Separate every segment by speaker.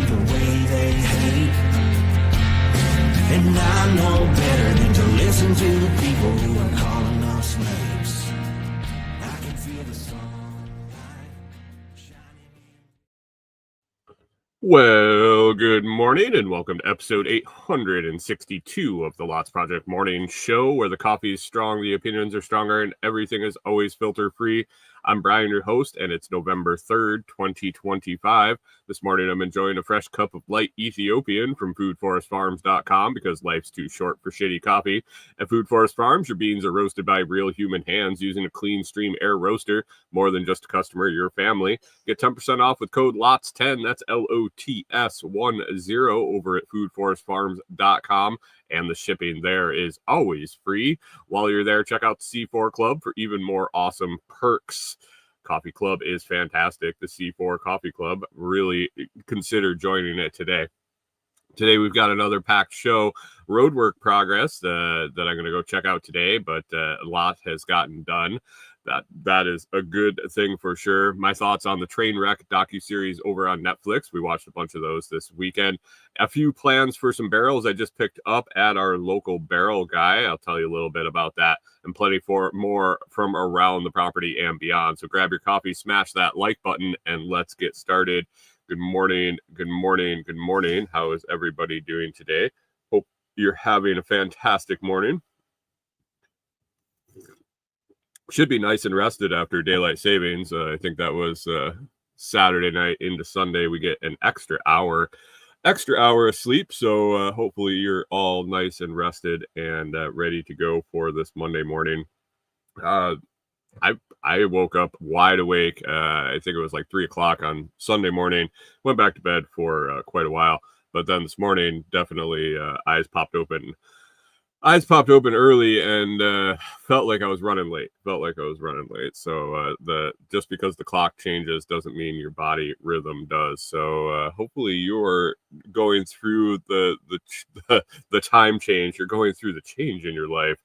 Speaker 1: the way they hate. And I know better than to listen to the people who are calling us slaves. I can feel the sunlight shining.
Speaker 2: Well, good morning and welcome to episode 862 of the Lots Project Morning Show, where the coffee is strong, the opinions are stronger, and everything is always filter free. I'm Brian, your host, and it's November 3rd, 2025. This morning I'm enjoying a fresh cup of light Ethiopian from foodforestfarms.com because life's too short for shitty coffee. At Food Forest Farms, your beans are roasted by real human hands using a clean stream air roaster. More than just a customer, your family. Get 10% off with code LOTS10, that's LOTS10 over at foodforestfarms.com. And the shipping there is always free. While you're there, check out the C4 Club for even more awesome perks. Coffee Club is fantastic. The C4 Coffee Club, really consider joining it today. Today we've got another packed show, Roadwork progress that I'm going to go check out today, but a lot has gotten done. That is a good thing for sure. My thoughts on the Trainwreck docuseries over on Netflix. We watched a bunch of those this weekend. A few plans for some barrels I just picked up at our local barrel guy. I'll tell you a little bit about that and plenty more from around the property and beyond. So grab your coffee, smash that like button, and let's get started. Good morning, good morning, good morning. How is everybody doing today? Hope you're having a fantastic morning. Should be nice and rested after daylight savings. I think that was Saturday night into Sunday. We get an extra hour of sleep. So hopefully you're all nice and rested and ready to go for this Monday morning. I woke up wide awake. I think it was like 3 o'clock on Sunday morning. Went back to bed for quite a while, but then this morning definitely eyes popped open early and felt like I was running late. So just because the clock changes doesn't mean your body rhythm does. So hopefully you're going through the time change. You're going through the change in your life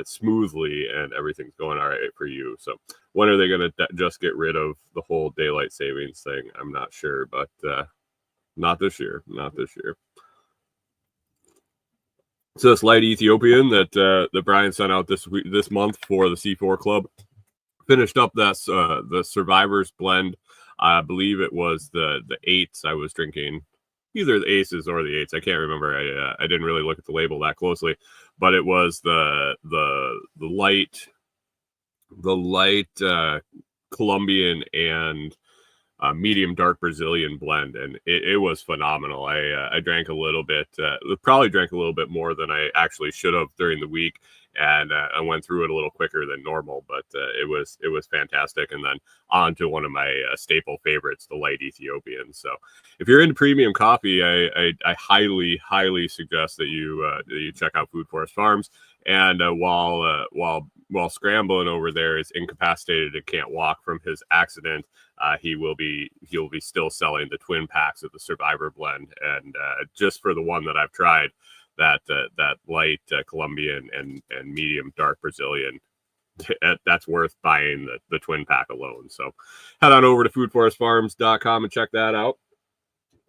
Speaker 2: smoothly, and everything's going all right for you. So when are they going to just get rid of the whole daylight savings thing? I'm not sure, but not this year. So this light Ethiopian that Brian sent out this month for the C4 Club finished up the Survivors blend. I believe it was the 8s I was drinking, either the Aces or the 8s. I can't remember. I didn't really look at the label that closely, but it was the light Colombian and medium dark Brazilian blend, and it was phenomenal. I drank a little bit, probably drank a little bit more than I actually should have during the week, and I went through it a little quicker than normal, but it was fantastic. And then on to one of my staple favorites, the light Ethiopian. So if you're into premium coffee, I highly suggest that you check out Food Forest Farms. And while scrambling over there is incapacitated and can't walk from his accident, he'll be still selling the twin packs of the Survivor blend. And just for the one that I've tried, that light Colombian and medium dark Brazilian, that's worth buying the twin pack alone. So head on over to foodforestfarms.com and check that out.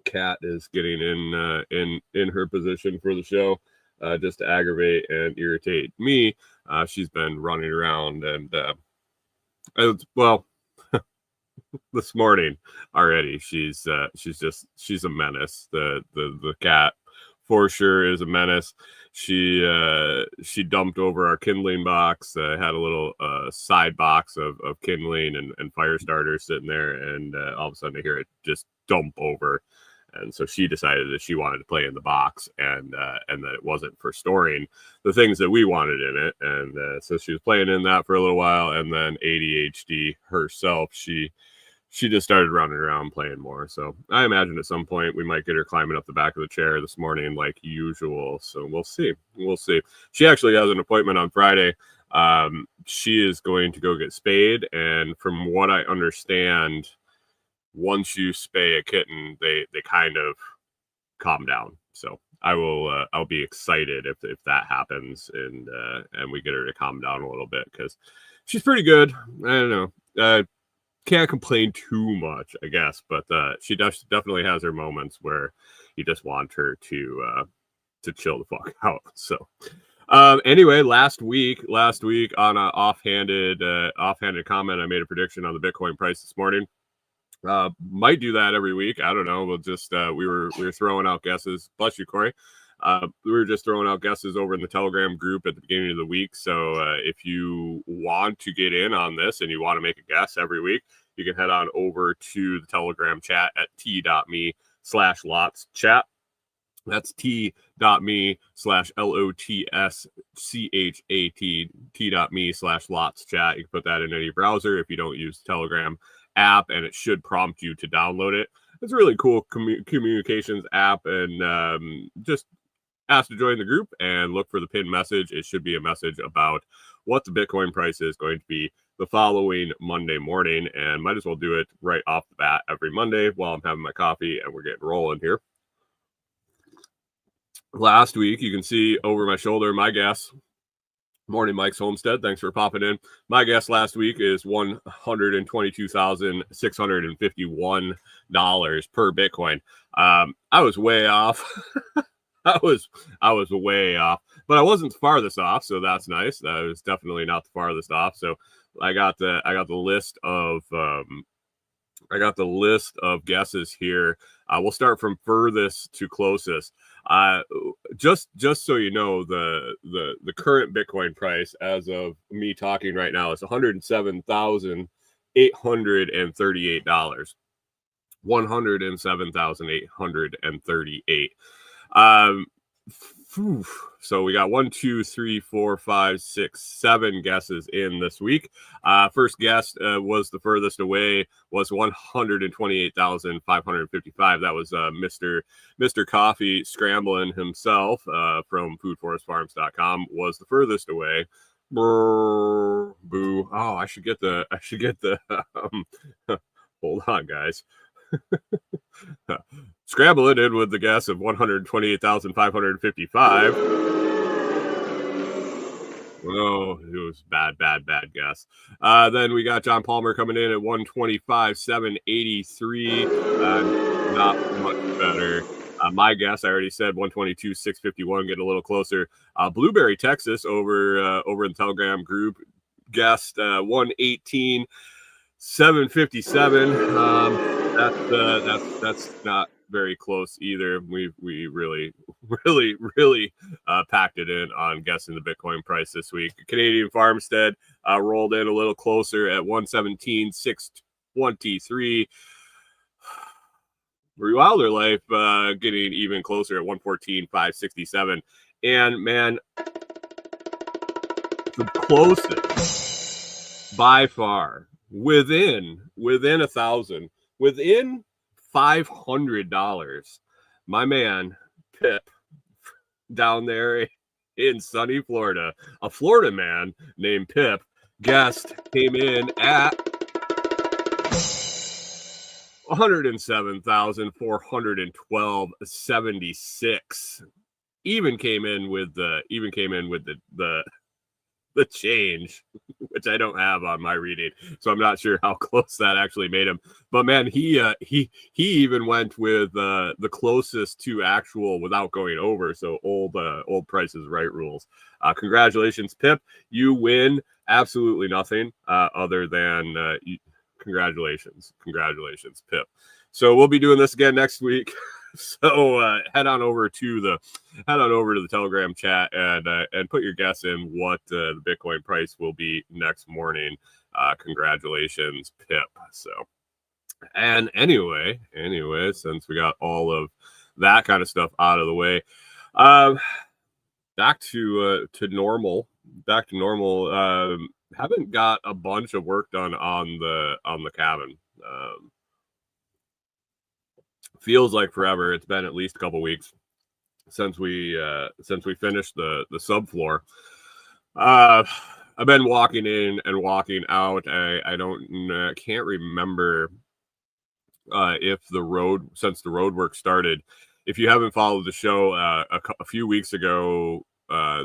Speaker 2: Kat is getting in her position for the show. Just to aggravate and irritate me. She's been running around and this morning already she's a menace. The cat for sure is a menace. She dumped over our kindling box, had a little side box of kindling and fire starters sitting there, and all of a sudden I hear it just dump over. And so she decided that she wanted to play in the box, and that it wasn't for storing the things that we wanted in it. And so she was playing in that for a little while, and then ADHD herself, she just started running around playing more. So I imagine at some point we might get her climbing up the back of the chair this morning like usual. So we'll see. She actually has an appointment on Friday. She is going to go get spayed, and from what I understand, once you spay a kitten, they kind of calm down. So I'll be excited if that happens and we get her to calm down a little bit, because she's pretty good. I don't know. can't complain too much, I guess, but she definitely has her moments where you just want her to chill the fuck out. So anyway, last week on an offhanded comment, I made a prediction on the Bitcoin price this morning. Might do that every week. I don't know. We'll just we were throwing out guesses. Bless you, Corey. We were just throwing out guesses over in the Telegram group at the beginning of the week. So if you want to get in on this and you want to make a guess every week, you can head on over to the Telegram chat at t.me/LotsChat. That's t.me/LOTSCHAT, t.me/LotsChat. You can put that in any browser if you don't use the Telegram app, and it should prompt you to download it. It's a really cool communications app, and just ask to join the group and look for the pinned message. It should be a message about what the Bitcoin price is going to be the following Monday morning, and might as well do it right off the bat every Monday while I'm having my coffee and we're getting rolling here. Last week, you can see over my shoulder my guess. Morning, Mike's Homestead. Thanks for popping in. My guess last week is $122,651 per Bitcoin. I was way off. I was way off, but I wasn't the farthest off, so that's nice. That was definitely not the farthest off. So I got the list of guesses here. We'll start from furthest to closest. Just so you know, the current Bitcoin price as of me talking right now is $107,838. $107,838. So we got 1, 2, 3, 4, 5, 6, 7 guesses in this week. First guess was the furthest away, was 128,555. That was Mr. Coffee Scrambling himself from foodforestfarms.com was the furthest away. Brr, boo. Oh, I should get the hold on, guys. Scramble it in with the guess of 128,555. Oh, it was bad guess. Then we got John Palmer coming in at 125,783. Not much better. My guess, I already said 122,651, getting a little closer. Blueberry, Texas, over in the Telegram group, guessed 118,757. That's not very close either. We really packed it in on guessing the Bitcoin price this week. Canadian Farmstead rolled in a little closer at 117,623. Wilder Life getting even closer at 114,567. And man, the closest by far, within 1,000, within $500, my man Pip down there in sunny Florida, a Florida man named Pip, guest came in at 107,412.76. Even came in with the change, which I don't have on my reading, so I'm not sure how close that actually made him. But man, he even went with the closest to actual without going over. So old Price is Right rules. Congratulations, Pip. You win absolutely nothing other than congratulations, Pip. So we'll be doing this again next week. So head on over to the Telegram chat and put your guess in what the Bitcoin price will be next morning. Congratulations, Pip. So, and anyway, since we got all of that kind of stuff out of the way, back to normal. Haven't got a bunch of work done on the cabin. Feels like forever. It's been at least a couple weeks since we finished the subfloor. I've been walking in and walking out. I can't remember if since the road work started. If you haven't followed the show, a few weeks ago,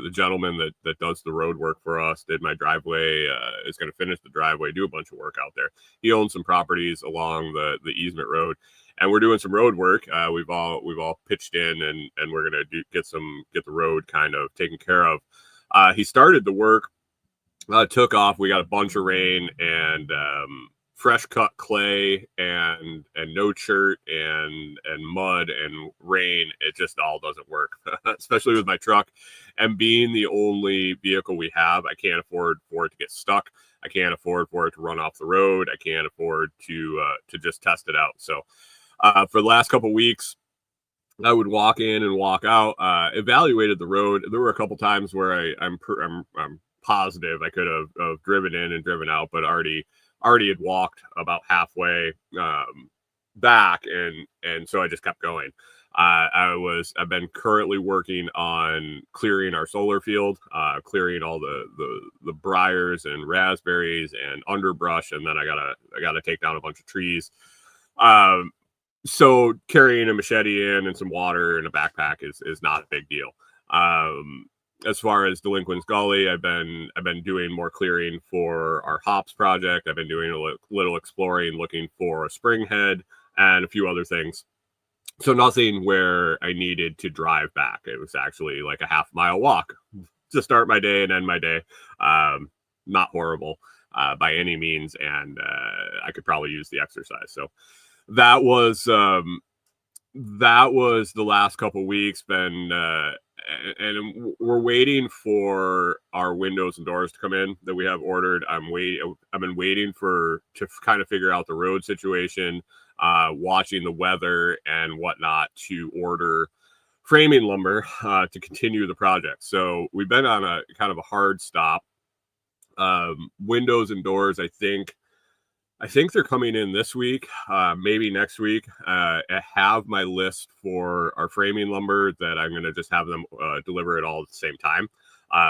Speaker 2: the gentleman that does the road work for us, did my driveway, is going to finish the driveway, do a bunch of work out there. He owns some properties along the easement road, and we're doing some road work. We've all pitched in, and we're going to get the road kind of taken care of. He started the work, took off. We got a bunch of rain and fresh cut clay and no chert and mud and rain. It just all doesn't work, especially with my truck and being the only vehicle we have. I can't afford for it to get stuck. I can't afford for it to run off the road. I can't afford to just test it out. So for the last couple of weeks, I would walk in and walk out, evaluated the road. There were a couple times where I'm positive I could have driven in and driven out, but already had walked about halfway back, and so I just kept going. I've been currently working on clearing our solar field, clearing all the briars and raspberries and underbrush, and then I gotta take down a bunch of trees. So carrying a machete in and some water in a backpack is not a big deal. As far as Delinquent's Gully, I've been doing more clearing for our hops project. I've been doing a little exploring, looking for a spring head and a few other things. So nothing where I needed to drive back. It was actually like a half-mile walk to start my day and end my day. Not horrible by any means, and I could probably use the exercise. So that was the last couple weeks. And we're waiting for our windows and doors to come in that we have ordered. I've been waiting to kind of figure out the road situation, watching the weather and whatnot to order framing lumber to continue the project. So we've been on a kind of a hard stop. Windows and doors, I think they're coming in this week, maybe next week. I have my list for our framing lumber that I'm going to just have them deliver it all at the same time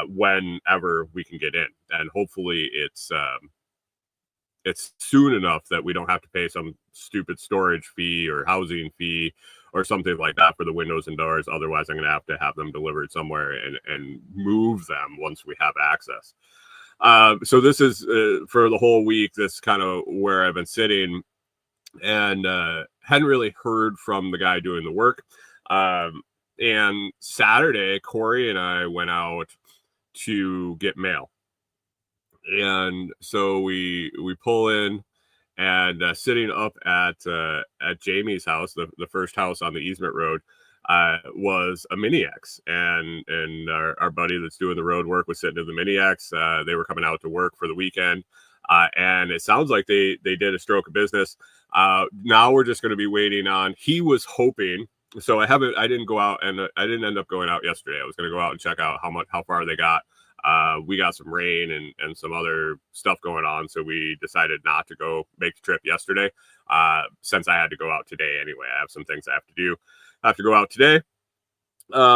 Speaker 2: whenever we can get in. And hopefully it's soon enough that we don't have to pay some stupid storage fee or housing fee or something like that for the windows and doors. Otherwise, I'm going to have them delivered somewhere and move them once we have access. So this is for the whole week, this kind of where I've been sitting, and hadn't really heard from the guy doing the work. And Saturday, Corey and I went out to get mail. And so we pull in, and sitting up at Jamie's house, the first house on the easement road, was a Mini X, and our buddy that's doing the road work was sitting in the Mini X. They were coming out to work for the weekend, and it sounds like they did a stroke of business. Now we're just going to be waiting on. He was hoping. So I didn't go out, and I didn't end up going out yesterday. I was going to go out and check out how far they got. We got some rain and some other stuff going on, so we decided not to go make the trip yesterday. Since I had to go out today anyway, I have some things I have to do. I have to go out today.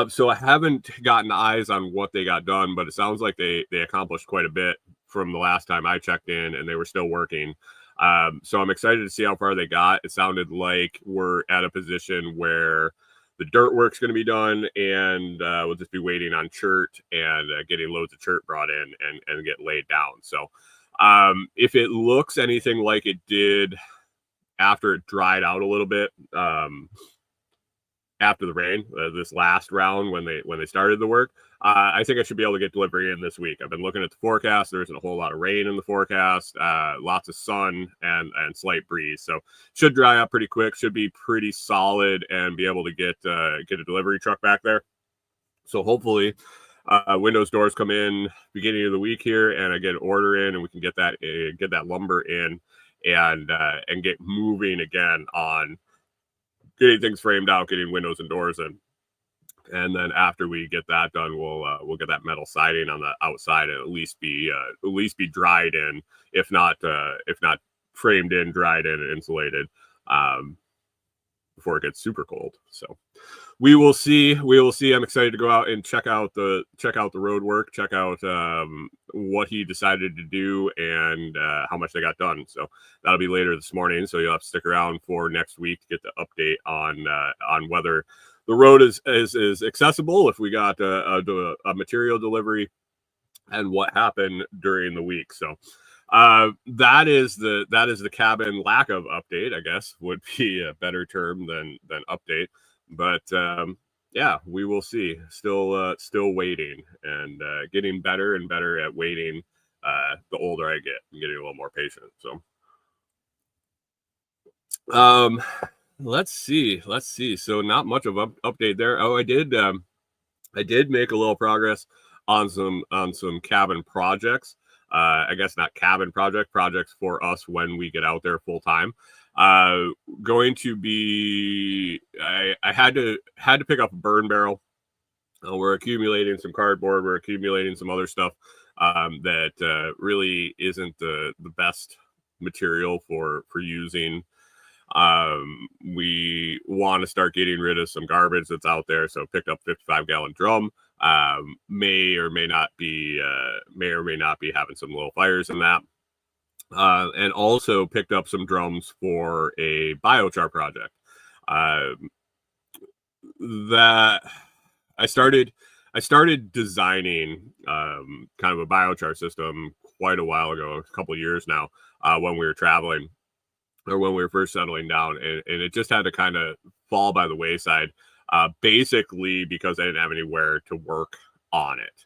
Speaker 2: So I haven't gotten eyes on what they got done, but it sounds like they accomplished quite a bit from the last time I checked in, and they were still working. So I'm excited to see how far they got. It sounded like we're at a position where the dirt work's going to be done, and we'll just be waiting on chert and getting loads of chert brought in and get laid down. So if it looks anything like it did after it dried out a little bit, after the rain, this last round when they started the work, I think I should be able to get delivery in this week. I've been looking at the forecast. There isn't a whole lot of rain in the forecast, lots of sun and slight breeze. So should dry up pretty quick, should be pretty solid, and be able to get a delivery truck back there. So hopefully windows, doors come in beginning of the week here, and I get an order in, and we can get that lumber in and get moving again on getting things framed out, getting windows and doors in. And then after we get that done, we'll get that metal siding on the outside and at least be dried in, if not framed in, dried in, and insulated before it gets super cold. So we will see. I'm excited to go out and check out the road work, check out what he decided to do and how much they got done. So that'll be later this morning. So you'll have to stick around for next week to get the update on whether the road is accessible if we got a material delivery, and what happened during the week. So that is the cabin lack of update, I guess, would be a better term than update. But yeah, we will see. Still waiting, and getting better and better at waiting. The older I get, I'm getting a little more patient. So let's see. So not much of an update there. Oh, I did make a little progress on some cabin projects. I guess not cabin projects for us when we get out there full time. Going to be, I had to pick up a burn barrel. We're accumulating some cardboard. We're accumulating some other stuff that really isn't the best material for using. We want to start getting rid of some garbage that's out there. So picked up 55-gallon drum. May or may not be having some little fires in that. And also picked up some drums for a biochar project. That I started designing kind of a biochar system quite a while ago, a couple of years now, when we were traveling, or when we were first settling down, and it just had to kind of fall by the wayside, basically because I didn't have anywhere to work on it.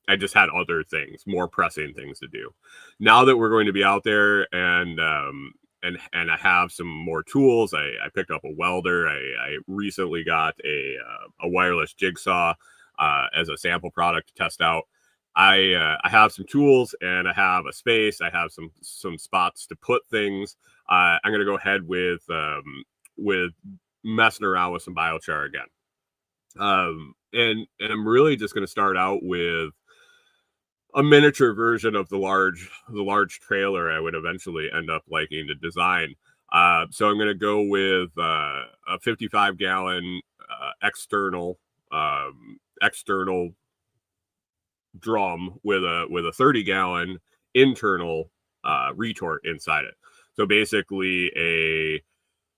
Speaker 2: I just had other things, more pressing things to do. Now that we're going to be out there, and I have some more tools, I picked up a welder. I recently got a wireless jigsaw as a sample product to test out. I have some tools, and I have a space. I have some spots to put things. I'm going to go ahead with messing around with some biochar again. And I'm really just going to start out with a miniature version of the large trailer I would eventually end up liking to design. So I'm going to go with a 55-gallon external drum with a 30-gallon internal retort inside it. So basically a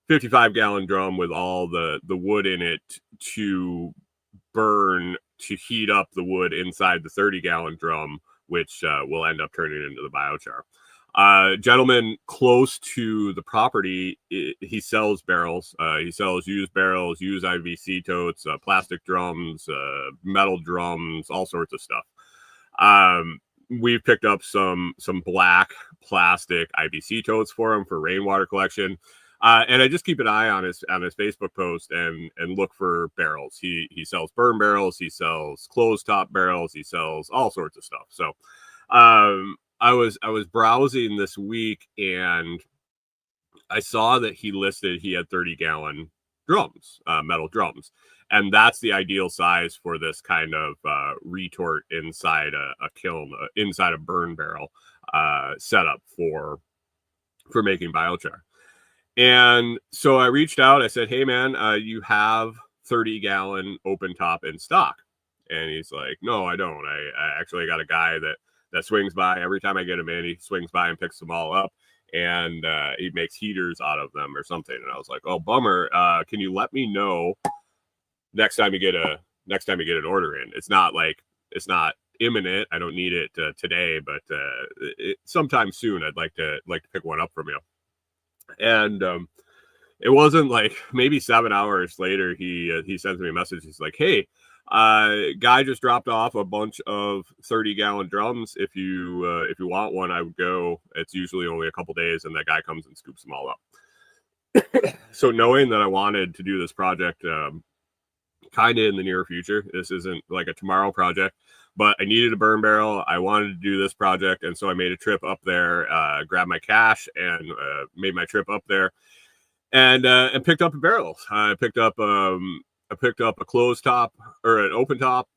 Speaker 2: 55-gallon drum with all the wood in it to burn, to heat up the wood inside the 30-gallon drum, which will end up turning into the biochar. Gentleman close to the property, he sells barrels. He sells used barrels, used IVC totes, plastic drums, metal drums, all sorts of stuff. We've picked up some black plastic IVC totes for him for rainwater collection. And I just keep an eye on his Facebook post and look for barrels. He sells burn barrels, he sells closed top barrels, he sells all sorts of stuff. So I was browsing this week, and I saw that he had 30-gallon drums, metal drums, and that's the ideal size for this kind of retort inside a kiln, inside a burn barrel setup for making biochar. And so I reached out. I said, "Hey, man, you have 30-gallon open top in stock?" And he's like, "No, I don't. I actually got a guy that swings by every time I get him in. He swings by and picks them all up, and he makes heaters out of them or something." And I was like, "Oh, bummer. Can you let me know next time you get an order in? It's not imminent. I don't need it today, but sometime soon I'd like to pick one up from you." And it wasn't like maybe 7 hours later, he sends me a message. He's like, "Hey, guy just dropped off a bunch of 30-gallon drums. If you want one, I would go. It's usually only a couple days." And that guy comes and scoops them all up. So knowing that I wanted to do this project kind of in the near future, this isn't like a tomorrow project, but I needed a burn barrel. I wanted to do this project, and so I made a trip up there, grabbed my cash, and made my trip up there, and picked up a barrel. I picked up a closed top, or an open top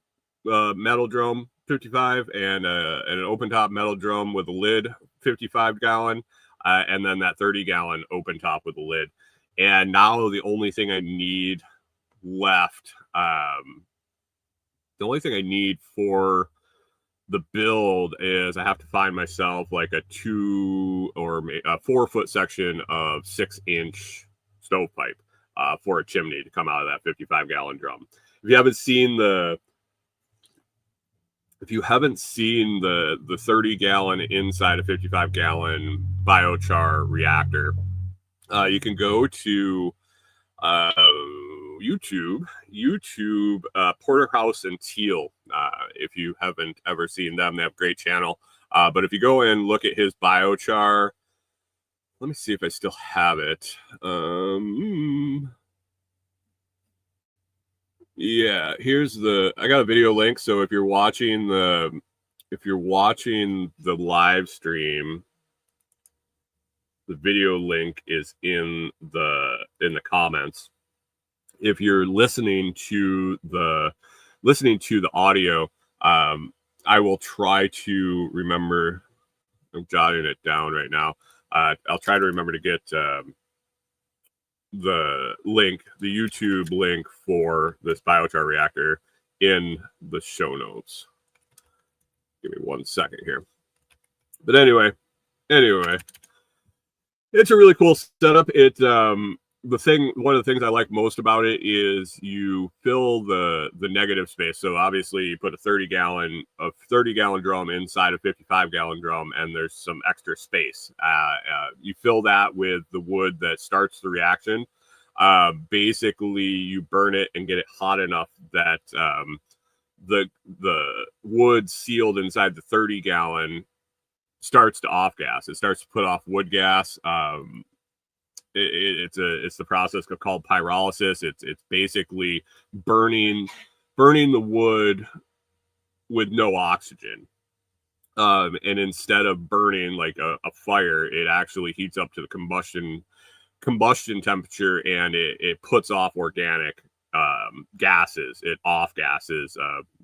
Speaker 2: metal drum 55, and an open top metal drum with a lid 55-gallon, and then that 30-gallon open top with a lid. And now the only thing I need left, the only thing I need for the build is I have to find myself like a 2 or a 4 foot section of 6-inch stovepipe for a chimney to come out of that 55-gallon drum. If you haven't seen the 30-gallon inside a 55-gallon biochar reactor, you can go to YouTube, Porterhouse and Teal. If you haven't ever seen them, they have a great channel. But if you go and look at his biochar, let me see if I still have it. Yeah, I got a video link. So if you're watching the live stream, the video link is in the comments. If you're listening to the audio, I will try to remember. I'm jotting it down right now. I'll try to remember to get the YouTube link for this biochar reactor in the show notes. Give me 1 second here. But anyway, it's a really cool setup. One of the things I like most about it is you fill the negative space. So obviously you put a 30-gallon drum inside a 55-gallon drum, and there's some extra space. You fill that with the wood that starts the reaction. Basically you burn it and get it hot enough that the wood sealed inside the 30-gallon starts to off gas. It starts to put off wood gas. It's the process called pyrolysis. It's basically burning the wood with no oxygen. And instead of burning like a fire, it actually heats up to the combustion temperature, and it puts off organic gases. It off gases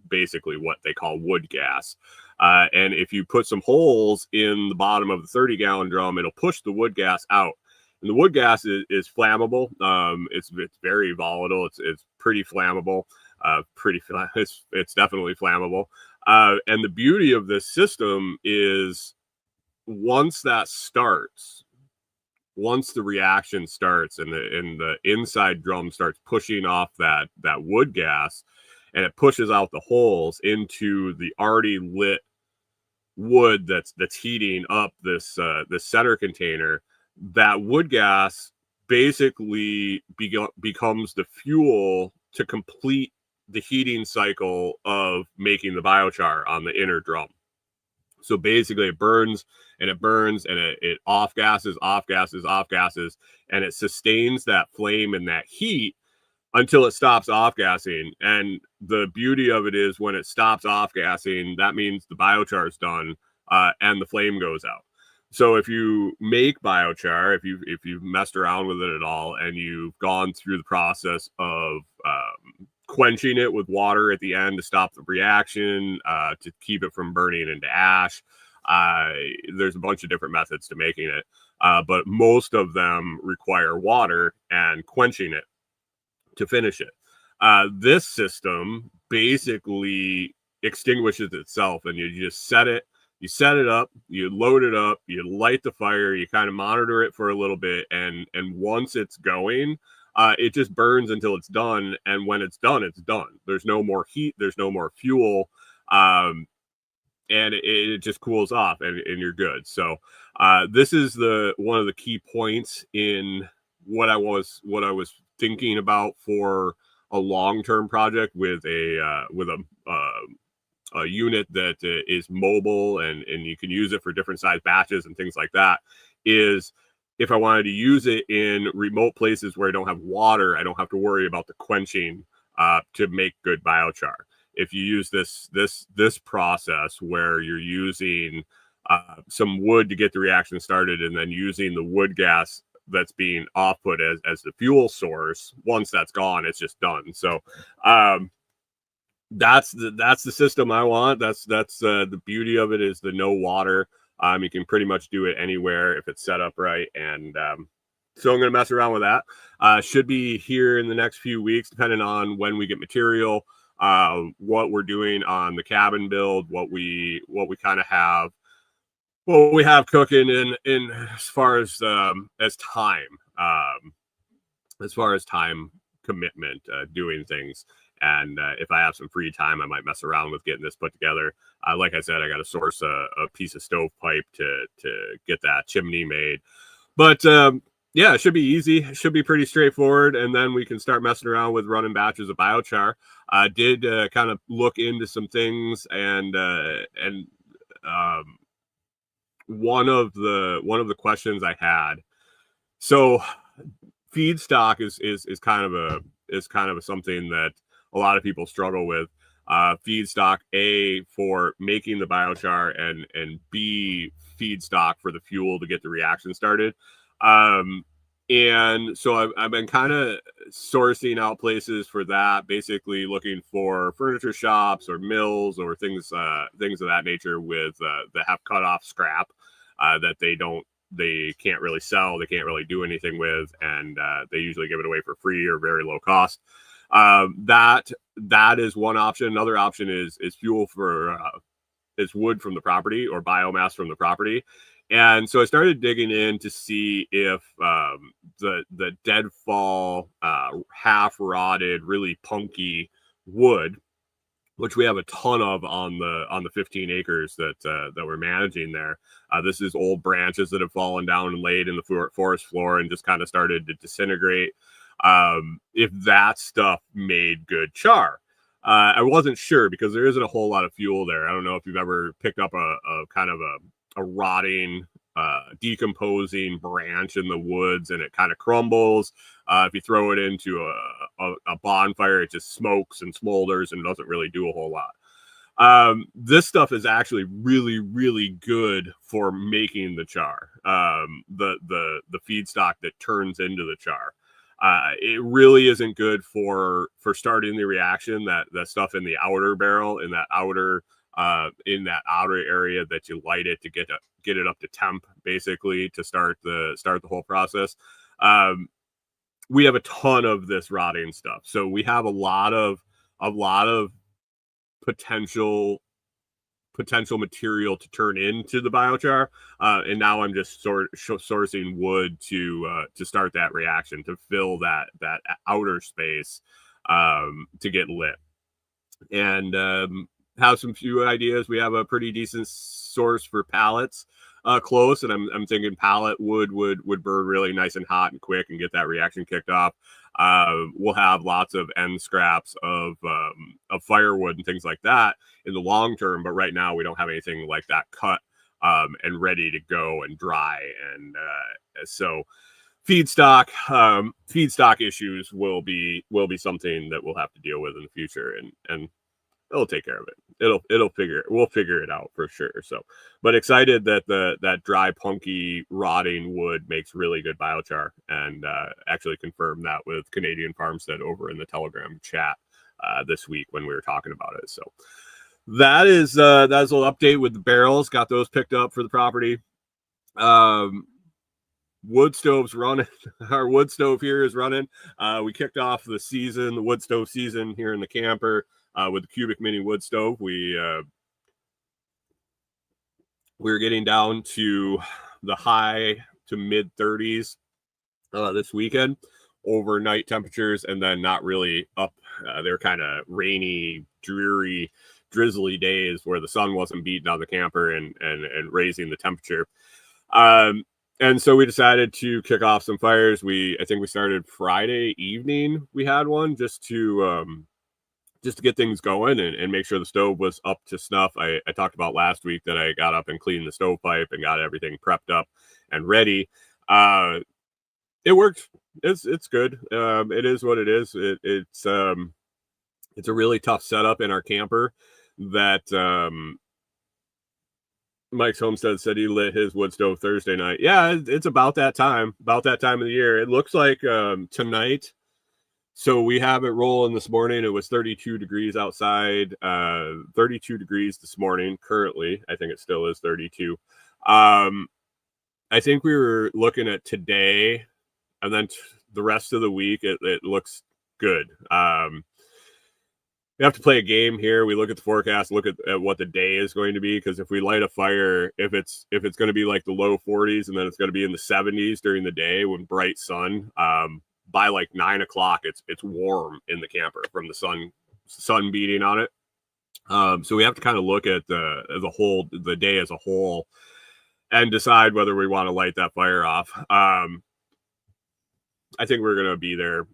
Speaker 2: basically what they call wood gas. And if you put some holes in the bottom of the 30-gallon drum, it'll push the wood gas out. And the wood gas is flammable. It's very volatile. It's pretty flammable. It's definitely flammable. And the beauty of this system is once the reaction starts and the inside drum starts pushing off that wood gas, and it pushes out the holes into the already lit wood that's heating up this center container, that wood gas basically becomes the fuel to complete the heating cycle of making the biochar on the inner drum. So basically it burns and it off gases, and it sustains that flame and that heat until it stops off gassing. And the beauty of it is when it stops off gassing, that means the biochar is done and the flame goes out. So if you make biochar, if you've messed around with it at all, and you've gone through the process of quenching it with water at the end to stop the reaction, to keep it from burning into ash, there's a bunch of different methods to making it, but most of them require water and quenching it to finish it. This system basically extinguishes itself, and you just set it up, you load it up, you light the fire, you kind of monitor it for a little bit, and once it's going, it just burns until it's done. And when it's done, it's done. There's no more heat, there's no more fuel, and it just cools off, and you're good. So this is one of the key points in what I was thinking about for a long-term project with a unit that is mobile and you can use it for different size batches and things like that. Is if I wanted to use it in remote places where I don't have water, I don't have to worry about the quenching to make good biochar. If you use this process where you're using some wood to get the reaction started, and then using the wood gas that's being output as the fuel source, once that's gone, it's just done. So that's the system I want. That's the beauty of it, is the no water. You can pretty much do it anywhere if it's set up right. And so I'm going to mess around with that. Should be here in the next few weeks, depending on when we get material, what we're doing on the cabin build, what we kind of have, what we have cooking in as far as time. as far as time commitment, doing things. And if I have some free time, I might mess around with getting this put together. Like I said, I got to source a piece of stovepipe to get that chimney made. But yeah, it should be easy. It should be pretty straightforward. And then we can start messing around with running batches of biochar. I did kind of look into some things, and one of the questions I had. So feedstock is kind of something that a lot of people struggle with. Feedstock, A, for making the biochar, and B, feedstock for the fuel to get the reaction started. And so I've been kind of sourcing out places for that, basically looking for furniture shops or mills or things of that nature with that have cut off scrap that they can't really sell, they can't really do anything with, and they usually give it away for free or very low cost. That is one option. Another option is fuel for is wood from the property or biomass from the property. And so I started digging in to see if the deadfall, half rotted, really punky wood, which we have a ton of on the 15 acres that we're managing there. This is old branches that have fallen down and laid in the forest floor and just kind of started to disintegrate. If that stuff made good char. I wasn't sure because there isn't a whole lot of fuel there. I don't know if you've ever picked up a kind of a rotting, decomposing branch in the woods and it kind of crumbles. If you throw it into a bonfire, it just smokes and smolders and doesn't really do a whole lot. This stuff is actually really, really good for making the char, the feedstock that turns into the char. It really isn't good for starting the reaction. That stuff in the outer barrel, in that outer area that you light it to get it up to temp, basically to start the whole process. We have a ton of this rotting stuff, so we have a lot of potential material to turn into the biochar, and now I'm just sourcing wood to start that reaction, to fill that outer space to get lit, and have some few ideas. We have a pretty decent source for pallets close, and I'm thinking pallet wood would burn really nice and hot and quick and get that reaction kicked off. We'll have lots of end scraps of firewood and things like that in the long term, but right now we don't have anything like that cut and ready to go and dry. And so feedstock issues will be something that we'll have to deal with in the future, and it'll take care of it. We'll figure it out for sure. So, but excited that that dry, punky, rotting wood makes really good biochar, and actually confirmed that with Canadian Farmstead over in the Telegram chat this week when we were talking about it. So that's a little update with the barrels. Got those picked up for the property. Wood stove's running. Our wood stove here is running. We kicked off the wood stove season here in the camper with the cubic mini wood stove. We're getting down to the high to mid 30s this weekend, overnight temperatures, and then not really up. They're kind of rainy, dreary, drizzly days where the sun wasn't beating on the camper and raising the temperature. And so we decided to kick off some fires. I think we started Friday evening. We had one just to get things going and make sure the stove was up to snuff. I talked about last week that I got up and cleaned the stovepipe and got everything prepped up and ready. It worked. It's good. It is what it is. It's a really tough setup in our camper that Mike's Homestead said he lit his wood stove Thursday night. Yeah, it's about that time of the year. It looks like tonight. So we have it rolling this morning. It was 32 degrees outside, 32 degrees this morning. Currently, I think it still is 32. I think we were looking at today, and then the rest of the week, it looks good. We have to play a game here. We look at the forecast, look at what the day is going to be, because if we light a fire, if it's going to be like the low 40s and then it's going to be in the 70s during the day when bright sun, by like 9 o'clock, it's warm in the camper from the sun beating on it. So we have to kind of look at the day as a whole and decide whether we want to light that fire off. I think we're going to be there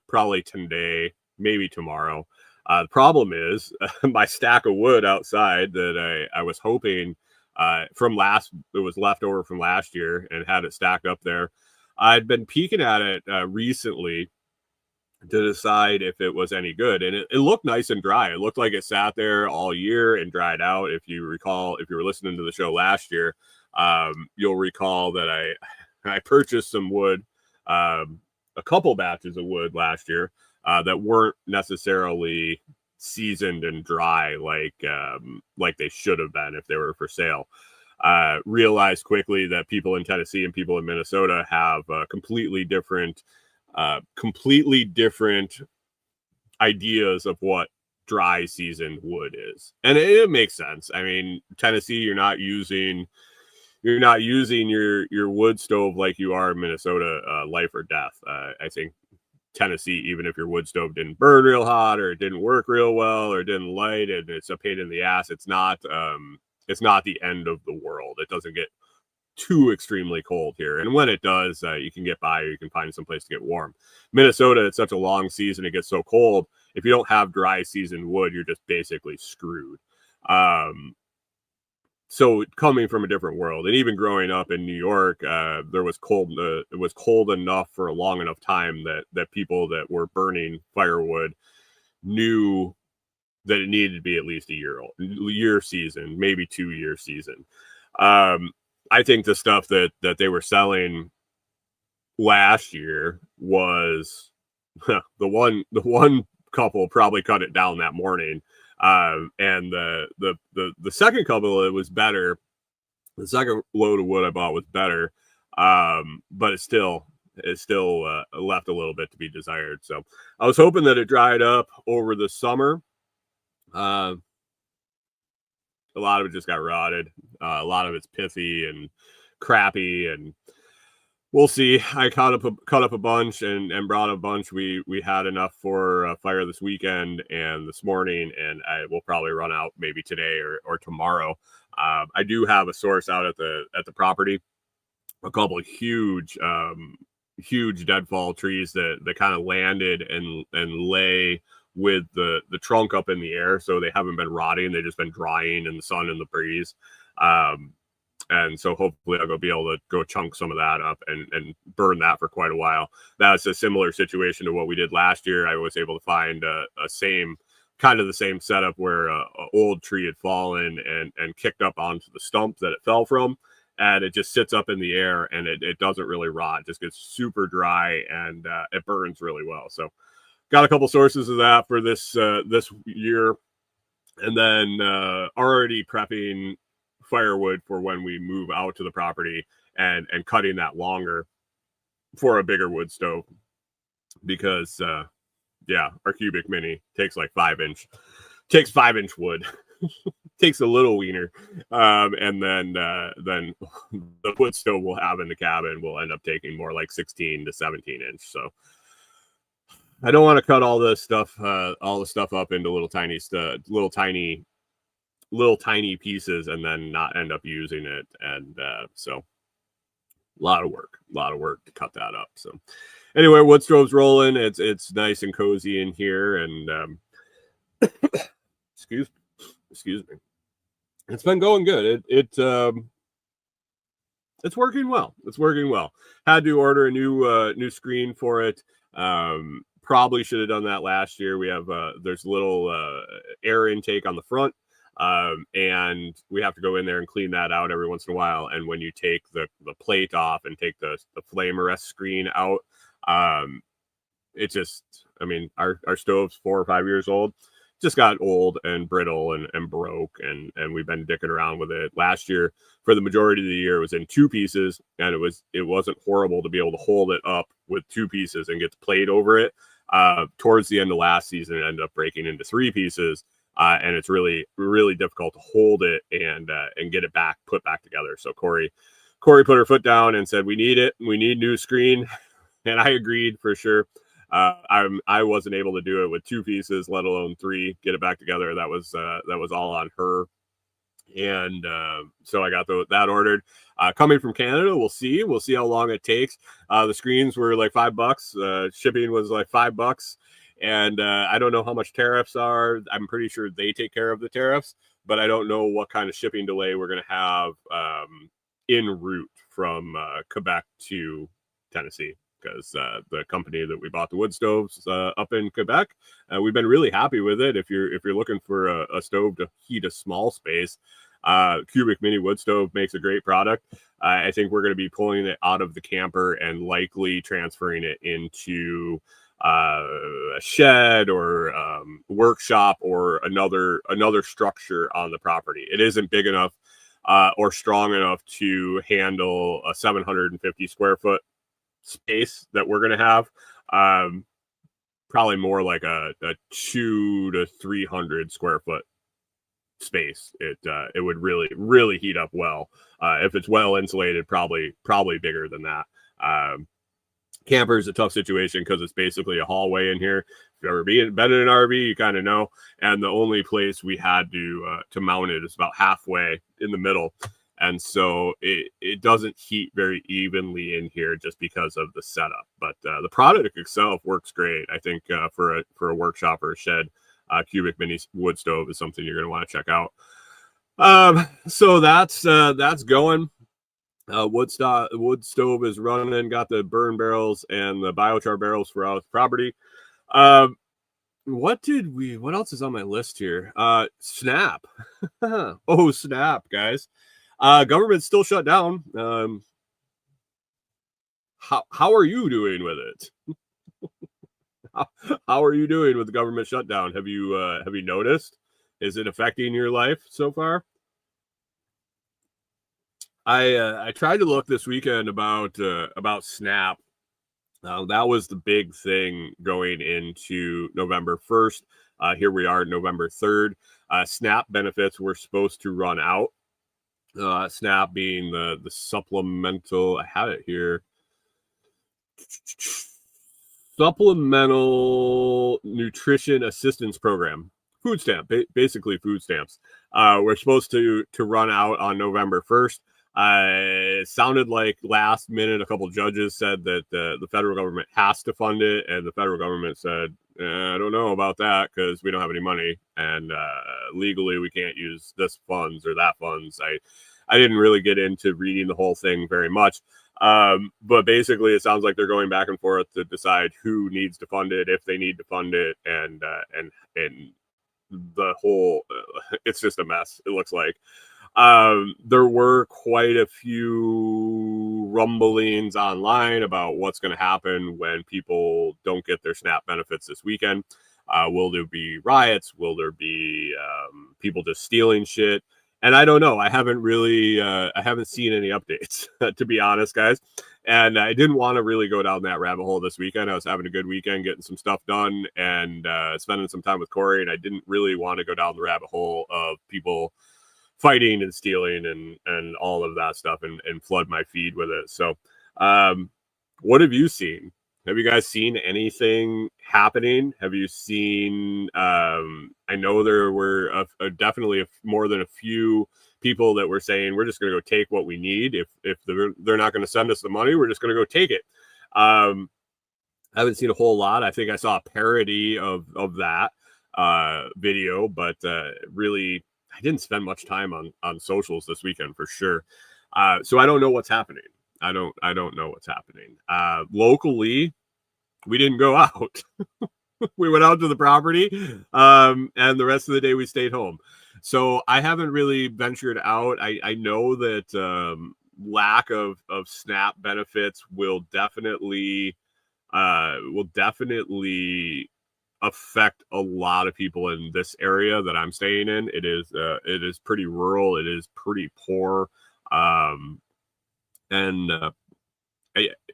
Speaker 2: probably today, maybe tomorrow. The problem is my stack of wood outside that I was hoping it was left over from last year and had it stacked up there. I'd been peeking at it recently to decide if it was any good, and it looked nice and dry. It looked like it sat there all year and dried out. If you recall, if you were listening to the show last year, you'll recall that I purchased some wood, a couple batches of wood last year that weren't necessarily seasoned and dry like they should have been if they were for sale. Realized quickly that people in Tennessee and people in Minnesota have completely different ideas of what dry seasoned wood is, and it makes sense. I mean, Tennessee, you're not using your wood stove like you are in Minnesota, life or death. I think Tennessee, even if your wood stove didn't burn real hot or it didn't work real well or didn't light and it's a pain in the ass, it's not the end of the world. It doesn't get too extremely cold here, and when it does, you can get by, or you can find some place to get warm. Minnesota, it's such a long season, it gets so cold. If you don't have dry seasoned wood, you're just basically screwed. So coming from a different world, and even growing up in New York, there was cold. It was cold enough for a long enough time that people that were burning firewood knew that it needed to be at least a year season, maybe 2 year season. I think the stuff that they were selling last year was the one couple probably cut it down that morning. And the second couple, it was better. The second load of wood I bought was better. But it still left a little bit to be desired. So I was hoping that it dried up over the summer. A lot of it just got rotted. A lot of it's pithy and crappy, and we'll see. I cut up a bunch and brought a bunch. We had enough for a fire this weekend and this morning, and I will probably run out maybe today or tomorrow. I do have a source out at the property, a couple of huge deadfall trees that kind of landed and lay with the trunk up in the air, so they haven't been rotting. They've just been drying in the sun and the breeze. And so hopefully I'll be able to go chunk some of that up and burn that for quite a while. That's a similar situation to what we did last year. I was able to find the same setup where a old tree had fallen and kicked up onto the stump that it fell from, and it just sits up in the air, and it doesn't really rot. It just gets super dry, and it burns really well. So got a couple sources of that for this year, and then already prepping firewood for when we move out to the property and cutting that longer for a bigger wood stove, because our cubic mini takes like 5-inch wood. Takes a little wiener, and then the wood stove we'll have in the cabin will end up taking more like 16 to 17 inch. So I don't want to cut all the stuff up into little tiny pieces and then not end up using it. And so a lot of work to cut that up. So anyway, wood stove's rolling. It's nice and cozy in here, and excuse me. It's been going good. It's working well. Had to order a new screen for it. Probably should have done that last year. We have there's a little air intake on the front, and we have to go in there and clean that out every once in a while. And when you take the plate off and take the flame arrest screen out, it just, I mean, our stove's 4 or 5 years old. Just got old and brittle and broke, and we've been dicking around with it. Last year, for the majority of the year, it was in 2 pieces, and it wasn't horrible to be able to hold it up with 2 pieces and get the plate over it. Towards the end of last season, it ended up breaking into 3 pieces, and it's really, really difficult to hold it and get it put back together. So Corey put her foot down and said, "We need it. We need new screen." and I agreed for sure. I wasn't able to do it with 2 pieces, let alone 3. Get it back together. That was all on her, and so I got that ordered. Coming from Canada, we'll see how long it takes. The screens were like $5. Shipping was like $5, and I don't know how much tariffs are. I'm pretty sure they take care of the tariffs, but I don't know what kind of shipping delay we're going to have en route from Quebec to Tennessee, because the company that we bought the wood stoves up in Quebec, we've been really happy with it. If you're looking for a stove to heat a small space, Cubic Mini Wood Stove makes a great product. I think we're going to be pulling it out of the camper and likely transferring it into a shed or workshop or another structure on the property. It isn't big enough or strong enough to handle a 750 square foot space that we're going to have. Probably more like a 200 to 300 square foot space. It would really heat up well. If it's well insulated, probably bigger than that. Camper is a tough situation because it's basically a hallway in here. If you've ever been in an RV, you kind of know. And the only place we had to mount it is about halfway in the middle, and so it doesn't heat very evenly in here just because of the setup. But the product itself works great. I think for a workshop or a shed, Cubic Mini Wood Stove is something you're going to want to check out. So that's going. Wood stove is running. Got the burn barrels and the biochar barrels for our property. What else is on my list here? Snap. Oh, snap, guys. Government's still shut down. How are you doing with it? How are you doing with the government shutdown? Have you noticed? Is it affecting your life so far? I tried to look this weekend about Snap. That was the big thing going into November 1st. Here we are, November 3rd. Snap benefits were supposed to run out. Snap being the supplemental, I had it here, supplemental nutrition assistance program, food stamp, basically food stamps. We're supposed to run out on November 1st. It sounded like last minute a couple judges said that the federal government has to fund it, and the federal government said, I don't know about that because we don't have any money, and legally we can't use this funds or that funds. I didn't really get into reading the whole thing very much, but basically it sounds like they're going back and forth to decide who needs to fund it, if they need to fund it, and the whole it's just a mess, it looks like. There were quite a few rumblings online about what's going to happen when people don't get their SNAP benefits this weekend. Will there be riots? Will there be people just stealing shit? And I don't know. I haven't seen any updates, to be honest, guys. And I didn't want to really go down that rabbit hole this weekend. I was having a good weekend, getting some stuff done, and spending some time with Corey. And I didn't really want to go down the rabbit hole of people fighting and stealing and all of that stuff and flood my feed with it. So what have you seen? Have you guys seen anything happening? Have you seen I know there were definitely more than a few people that were saying we're just going to go take what we need. If they're not going to send us the money, we're just going to go take it. I haven't seen a whole lot. I think I saw a parody of that video, but really I didn't spend much time on socials this weekend for sure. So I don't know what's happening. I don't know what's happening. Locally, we didn't go out. We went out to the property, and the rest of the day we stayed home. So I haven't really ventured out. I know that lack of SNAP benefits will definitely affect a lot of people in this area that I'm staying in. It is pretty rural. It is pretty poor. And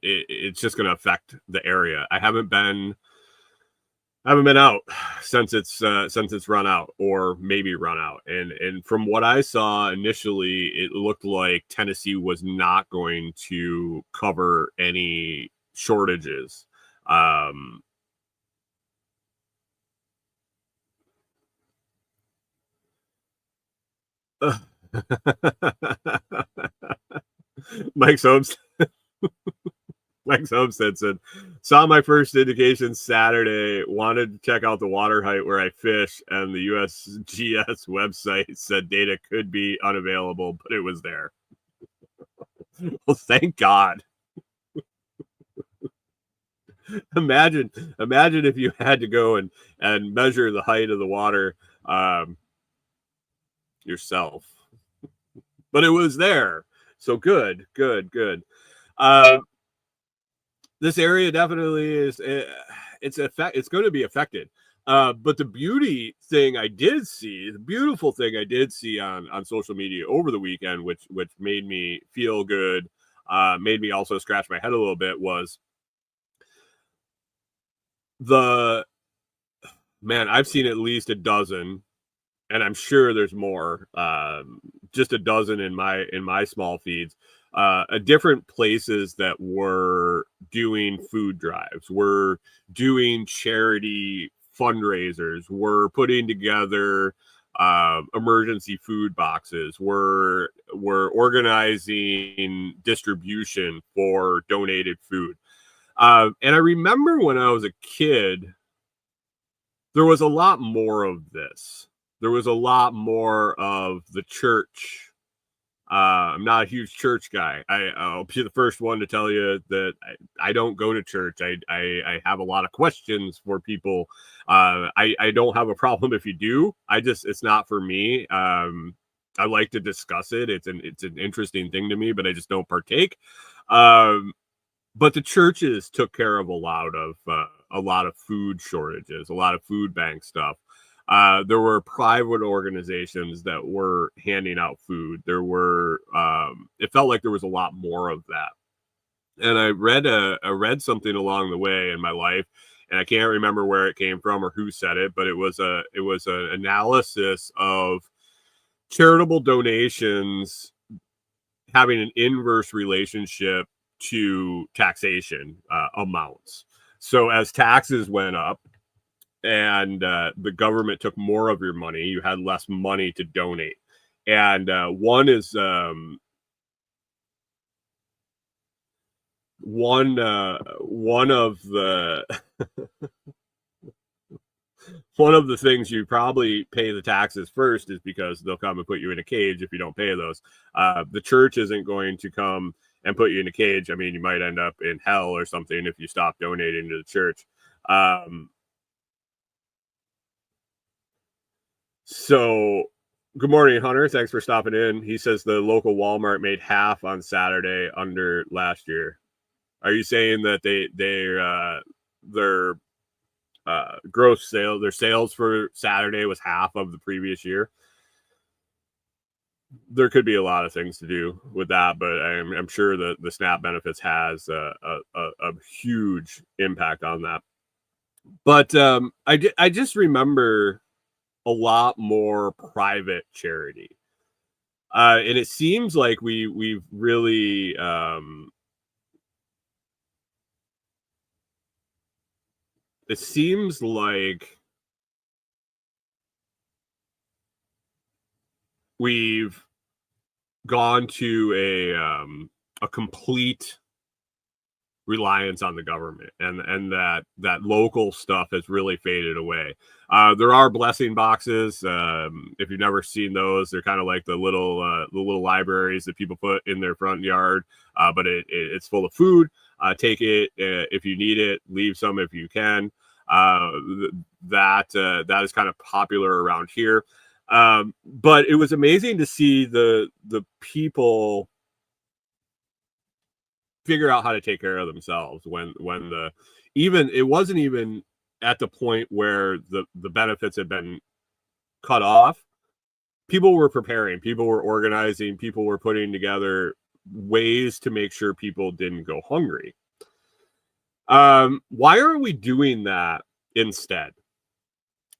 Speaker 2: it's just going to affect the area. I haven't been out since it's run out, or maybe run out. And from what I saw initially, it looked like Tennessee was not going to cover any shortages. Mike's Homestead. Mike's Homestead said, saw my first indication Saturday, wanted to check out the water height where I fish, and the USGS website said data could be unavailable, but it was there. Well, thank God. Imagine if you had to go and measure the height of the water yourself. But it was there. So good. This area definitely is, it's going to be affected. But the beautiful thing I did see on social media over the weekend, which made me feel good, made me also scratch my head a little bit, was I've seen at least a dozen, and I'm sure there's more, just a dozen in my small feeds, different places that were doing food drives, were doing charity fundraisers, were putting together emergency food boxes, were organizing distribution for donated food. And I remember when I was a kid, there was a lot more of this. There was a lot more of the church. I'm not a huge church guy. I'll be the first one to tell you that I don't go to church. I have a lot of questions for people. I don't have a problem if you do. It's not for me. I like to discuss it. It's an interesting thing to me, but I just don't partake. But the churches took care of a lot of food shortages, a lot of food bank stuff. There were private organizations that were handing out food. There were, it felt like there was a lot more of that. And I read something along the way in my life, and I can't remember where it came from or who said it, but it was an analysis of charitable donations having an inverse relationship to taxation amounts. So as taxes went up and the government took more of your money, you had less money to donate. And one of the things you probably pay the taxes first is because they'll come and put you in a cage if you don't pay those. The church isn't going to come and put you in a cage. I mean, you might end up in hell or something if you stop donating to the church. So good morning, Hunter. Thanks for stopping in. He says the local Walmart made half on Saturday under last year. Are you saying that their gross sales, their sales for Saturday was half of the previous year? There could be a lot of things to do with that, but I'm sure that the SNAP benefits has a huge impact on that. But I just remember a lot more private charity, and it seems like we've really it seems like we've gone to a complete reliance on the government, and that local stuff has really faded away. There are blessing boxes. If you've never seen those, they're kind of like the little libraries that people put in their front yard, but it's full of food. Take it if you need it, leave some if you can. That is kind of popular around here. But it was amazing to see the people figure out how to take care of themselves when it wasn't even at the point where the benefits had been cut off. People were preparing, people were organizing, people were putting together ways to make sure people didn't go hungry. Why are we doing that instead?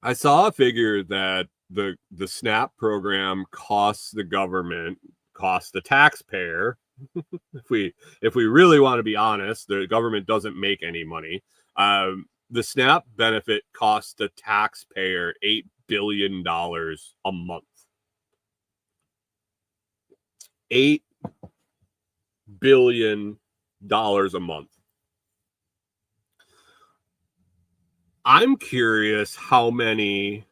Speaker 2: I saw a figure that the SNAP program costs the government, costs the taxpayer if we really want to be honest, the government doesn't make any money. The SNAP benefit costs the taxpayer $8 billion a month. $8 billion a month. I'm curious how many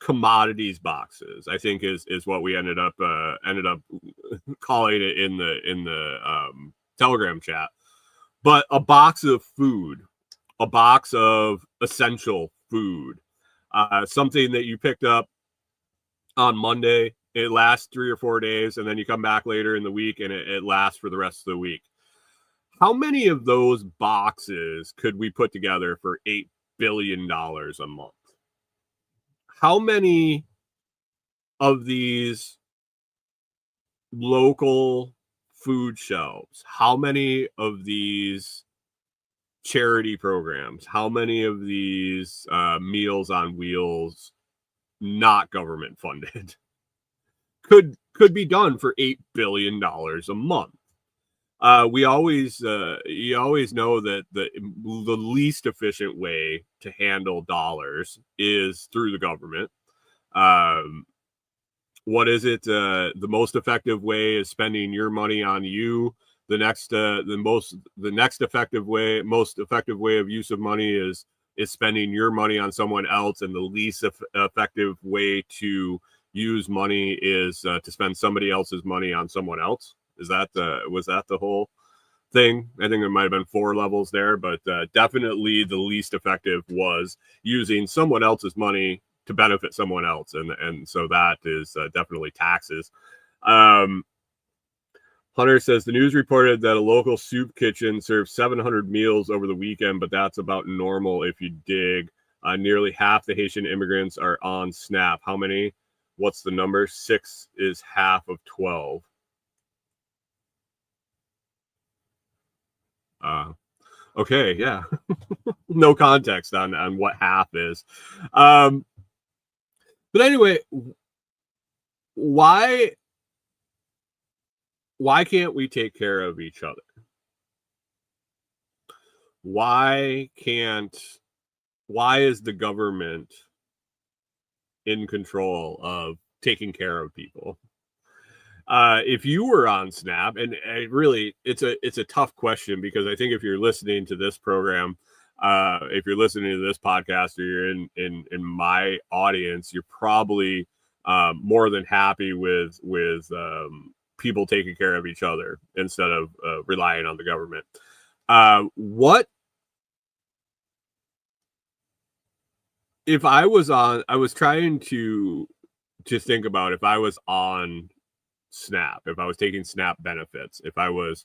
Speaker 2: commodities boxes, I think is what we ended up calling it in the Telegram chat. But a box of food, a box of essential food, something that you picked up on Monday, it lasts 3 or 4 days, and then you come back later in the week and it lasts for the rest of the week. How many of those boxes could we put together for $8 billion a month? How many of these local food shelves, how many of these charity programs, how many of these Meals on Wheels, not government funded, could be done for $8 billion a month? You always know that the least efficient way to handle dollars is through the government. What is it? The most effective way is spending your money on you. The next effective way, most effective way of use of money is spending your money on someone else, and the least effective way to use money is to spend somebody else's money on someone else. Was that the whole thing? I think there might have been 4 levels there, but definitely the least effective was using someone else's money to benefit someone else, and so that is definitely taxes. Hunter says the news reported that a local soup kitchen served 700 meals over the weekend, but that's about normal if you dig. Nearly half the Haitian immigrants are on SNAP. How many? What's the number? 6 is half of 12. Okay, yeah. No context on what half is. But anyway, why can't we take care of each other? Why is the government in control of taking care of people? If you were on SNAP, and really, it's a tough question, because I think if you're listening to this program, if you're listening to this podcast, or you're in my audience, you're probably more than happy with people taking care of each other instead of relying on the government. What if I was trying to think about if I was on SNAP, if I was taking SNAP benefits, if I was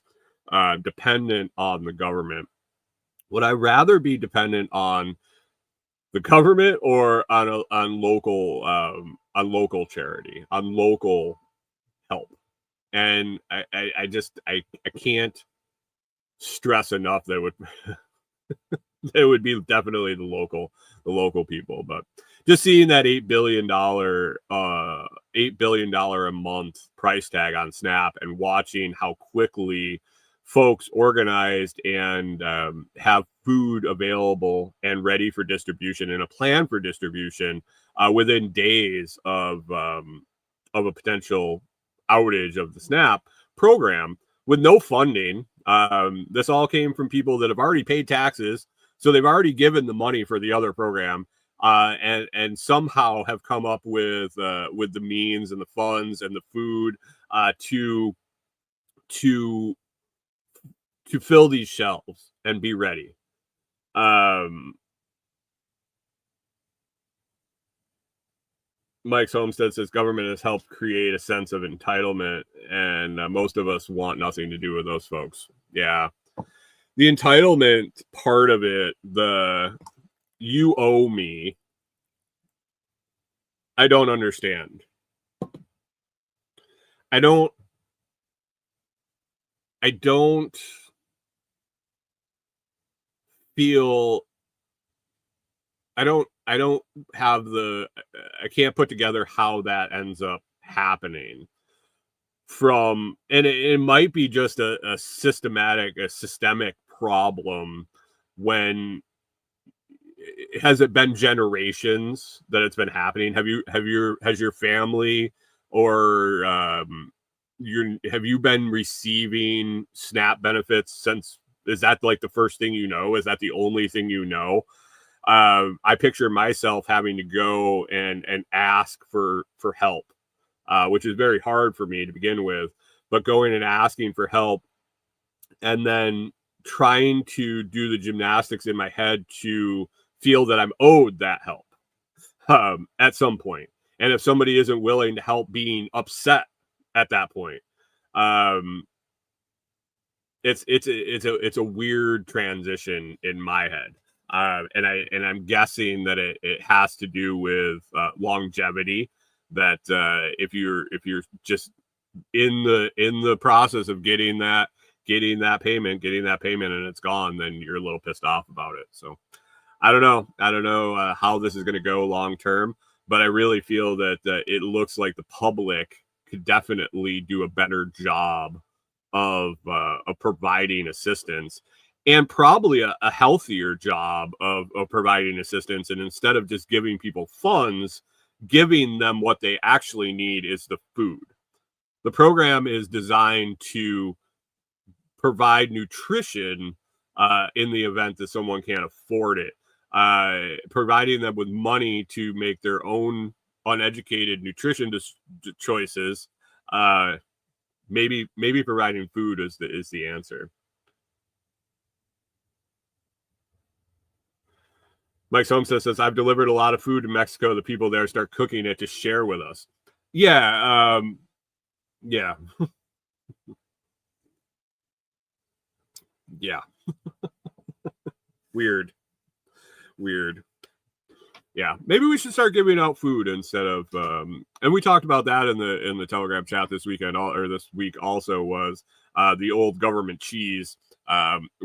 Speaker 2: dependent on the government, would I rather be dependent on the government or on local charity, on local help? And I can't stress enough that it would be definitely the local people. But just seeing that $8 billion a month price tag on SNAP, and watching how quickly folks organized and have food available and ready for distribution, and a plan for distribution within days of a potential outage of the SNAP program with no funding. This all came from people that have already paid taxes, so they've already given the money for the other program, and somehow have come up with the means and the funds and the food to fill these shelves and be ready. Mike's Homestead says government has helped create a sense of entitlement, and most of us want nothing to do with those folks. Yeah. The entitlement part of it, the you owe me, I don't understand. I don't feel, I don't have I can't put together how that ends up happening. and it might be just a systemic problem. When has it been generations that it's been happening? Has your family or have you been receiving SNAP benefits since? Is that like the first thing you know? Is that the only thing you know? I picture myself having to go and ask for help, which is very hard for me to begin with. But going and asking for help, and then trying to do the gymnastics in my head to feel that I'm owed that help at some point. And if somebody isn't willing to help, being upset at that point. It's a weird transition in my head. And I'm guessing that it has to do with longevity. That if you're just in the process of getting that payment, and it's gone, then you're a little pissed off about it. So I don't know how this is going to go long term, but I really feel that it looks like the public could definitely do a better job of providing assistance, and probably a healthier job of providing assistance. And instead of just giving people funds, giving them what they actually need is the food. The program is designed to provide nutrition in the event that someone can't afford it, providing them with money to make their own uneducated nutrition choices. Maybe providing food is the answer. Mike's Homestead says, I've delivered a lot of food in Mexico. The people there start cooking it to share with us. Yeah. Yeah. Yeah. Weird. Yeah, maybe we should start giving out food instead of and we talked about that in the Telegram chat this weekend, or this week also, was the old government cheese,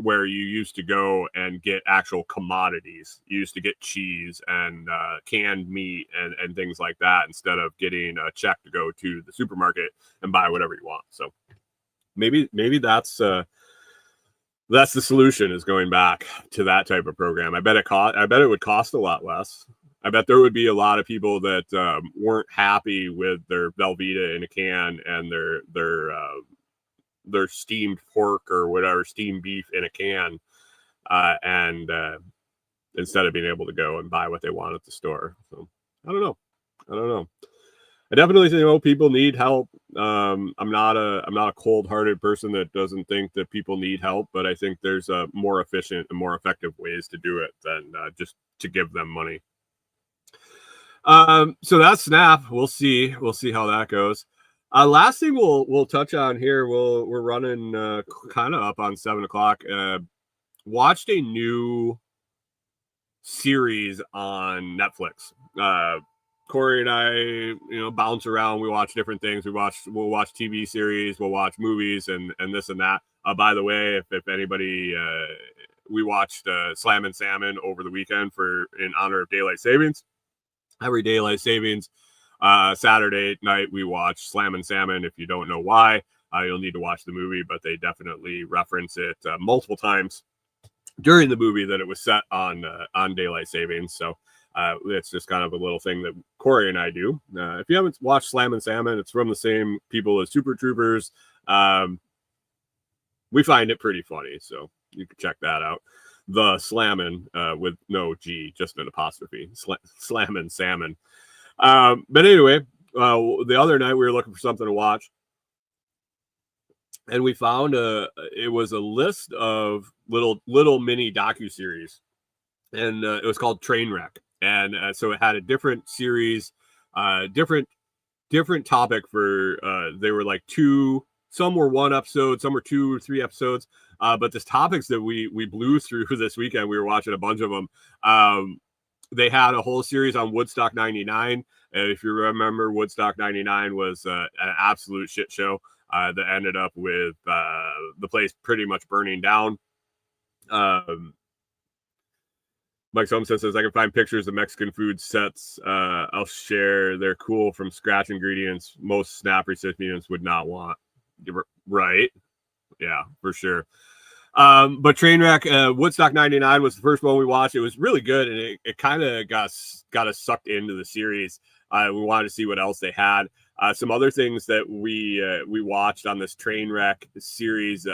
Speaker 2: where you used to go and get actual commodities. You used to get cheese and canned meat and things like that, instead of getting a check to go to the supermarket and buy whatever you want. So maybe that's the solution, is going back to that type of program. I bet it would cost a lot less. I bet there would be a lot of people that weren't happy with their Velveeta in a can and their steamed pork or whatever, steamed beef in a can, and instead of being able to go and buy what they want at the store. So I don't know. I definitely think people need help. I'm not a cold-hearted person that doesn't think that people need help, but I think there's more efficient and more effective ways to do it than just to give them money. So that's SNAP. We'll see how that goes. Last thing we'll touch on here. We're running kind of up on 7:00. Watched a new series on Netflix. Corey and I, bounce around. We watch different things. We'll watch TV series. We'll watch movies and this and that. By the way, if anybody, we watched Slam and Salmon over the weekend in honor of daylight savings. Every daylight savings, Saturday night we watch Slam and Salmon. If you don't know why, you'll need to watch the movie, but they definitely reference it multiple times during the movie that it was set on daylight savings. So it's just kind of a little thing that Corey and I do. If you haven't watched Slam and Salmon, it's from the same people as Super Troopers. We find it pretty funny, so you can check that out. The Slammin' with no G, just an apostrophe. Slammin' Salmon. But anyway, the other night we were looking for something to watch, and we found it was a list of little mini docuseries, and it was called Trainwreck. And so it had a different series, different topic for, they were like some were 1 episode, some were 2 or 3 episodes. But the topics that we blew through this weekend, we were watching a bunch of them. They had a whole series on Woodstock 99. If you remember, Woodstock 99 was an absolute shit show that ended up with the place pretty much burning down. Mike Homestead says, I can find pictures of Mexican food sets. I'll share. They're cool from scratch ingredients most SNAP recipients would not want. Right. Yeah, for sure. But Trainwreck, Woodstock 99 was the first one we watched. It was really good, and it kind of got us sucked into the series. We wanted to see what else they had. Some other things that we watched on this Trainwreck series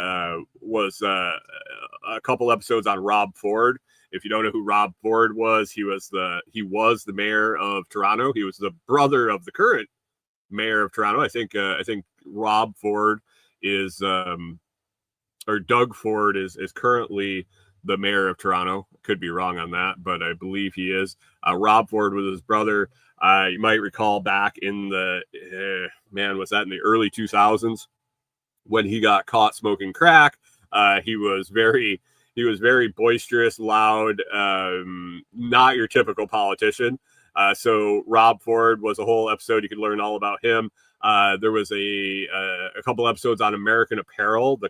Speaker 2: was a couple episodes on Rob Ford. If you don't know who Rob Ford was, he was the mayor of Toronto. He was the brother of the current mayor of Toronto. I think Rob Ford is or Doug Ford is currently the mayor of Toronto. Could be wrong on that, but I believe he is. Rob Ford was his brother. You might recall back in the was that in the early 2000s when he got caught smoking crack. He was very boisterous, loud, not your typical politician. So Rob Ford was a whole episode. You could learn all about him. There was a couple episodes on American Apparel, the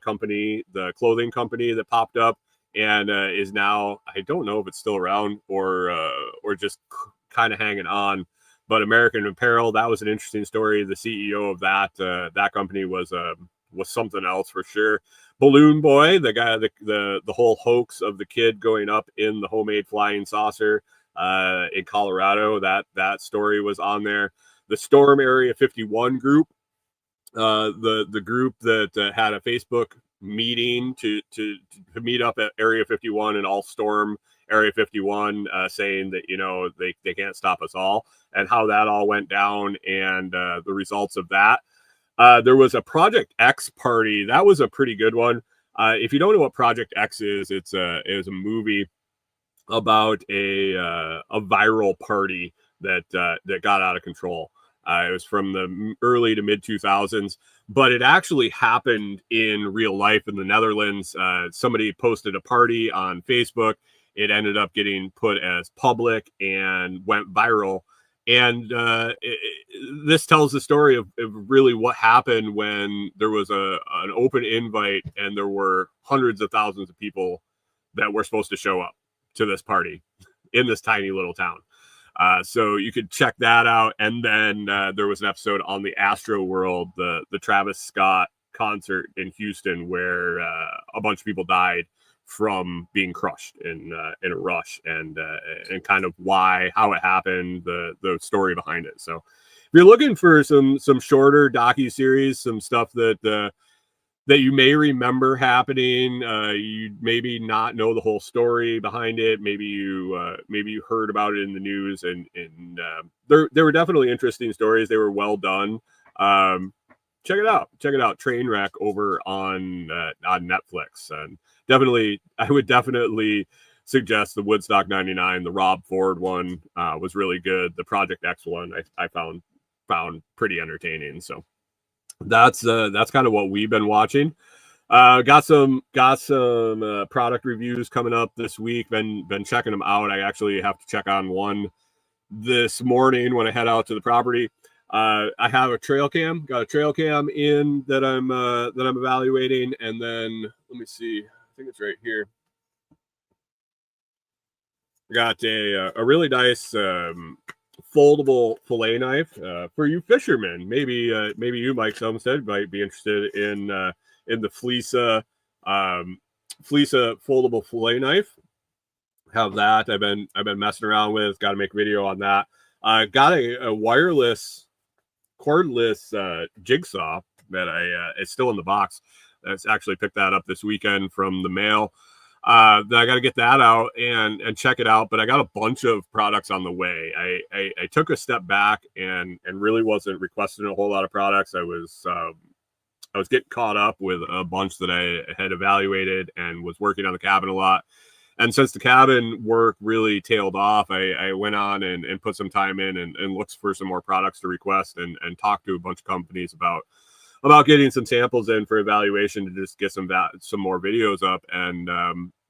Speaker 2: clothing company that popped up and is now, I don't know if it's still around or just kind of hanging on. But American Apparel, that was an interesting story. The CEO of that company was something else for sure. Balloon Boy, the guy, the whole hoax of the kid going up in the homemade flying saucer in Colorado, that story was on there. The Storm Area 51 group, the group that had a Facebook meeting to meet up at Area 51 and all storm Area 51, saying that they can't stop us all, and how that all went down and the results of that. There was a Project X party. That was a pretty good one. If you don't know what Project X is, it was a movie about a viral party that got out of control. It was from the early to mid 2000s, but it actually happened in real life in the Netherlands. Somebody posted a party on Facebook. It ended up getting put as public and went viral. And this tells the story of really what happened when there was an open invite and there were hundreds of thousands of people that were supposed to show up to this party in this tiny little town. So you could check that out. And then there was an episode on the Astro World, the Travis Scott concert in Houston, where a bunch of people died from being crushed in a rush, and kind of how it happened, the story behind it. So if you're looking for some shorter docuseries, some stuff that you may remember happening, you maybe not know the whole story behind it. Maybe you heard about it in the news, and there were definitely interesting stories. They were well done. Check it out. Trainwreck over on Netflix. And I would definitely suggest the Woodstock 99, the Rob Ford one was really good. The Project X one I found pretty entertaining. So that's kind of what we've been watching. Got some product reviews coming up this week. Been checking them out. I actually have to check on one this morning when I head out to the property. I have got a trail cam in that I'm evaluating, and then let me see. I think it's right here. I got a really nice foldable fillet knife for you fishermen. Maybe you, Mike Homestead, might be interested in the Fleesa foldable fillet knife. Have that. I've been messing around with. Got to make a video on that. Got a wireless, cordless jigsaw that it's still in the box. That's actually picked that up this weekend from the mail. I got to get that out and check it out. But I got a bunch of products on the way. I took a step back and really wasn't requesting a whole lot of products. I was getting caught up with a bunch that I had evaluated and was working on the cabin a lot. And since the cabin work really tailed off, I went on and put some time in and looked for some more products to request and talked to a bunch of companies about getting some samples in for evaluation to just get some more videos up. And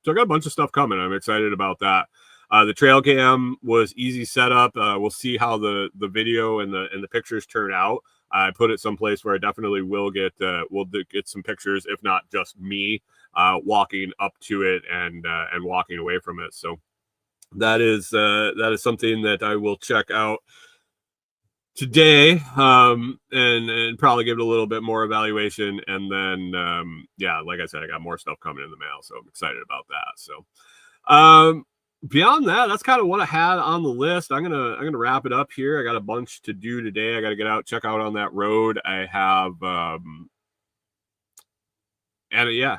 Speaker 2: so I got a bunch of stuff coming. I'm excited about that. The trail cam was easy setup. We'll see how the video and the pictures turn out. I put it someplace where I definitely will get some pictures, if not just me walking up to it and walking away from it. So that is something that I will check out today, and probably give it a little bit more evaluation, and then yeah, like I said, I got more stuff coming in the mail, so I'm excited about that. So beyond that, that's kind of what I had on the list. I'm gonna wrap it up here. I got a bunch to do today. I got to get out, check out on that road. I have and yeah,